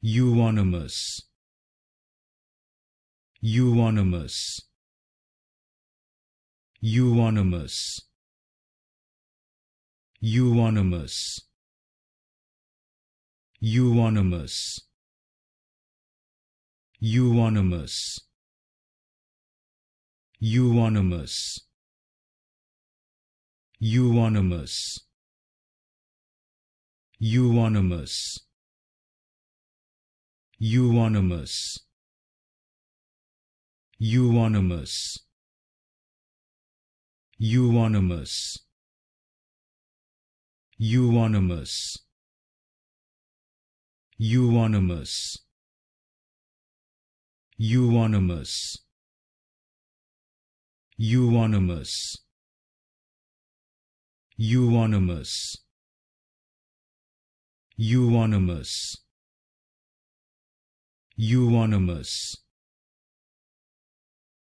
Euonymus, Euonymus, Euonymus, Euonymus, Euonymus, Euonymus, Euonymus, Euonymus, Euonymus, Euonymus, Euonymus, Euonymus, Euonymus, Euonymus, Euonymus, Euonymus, Euonymus, Euonymus, Euonymus,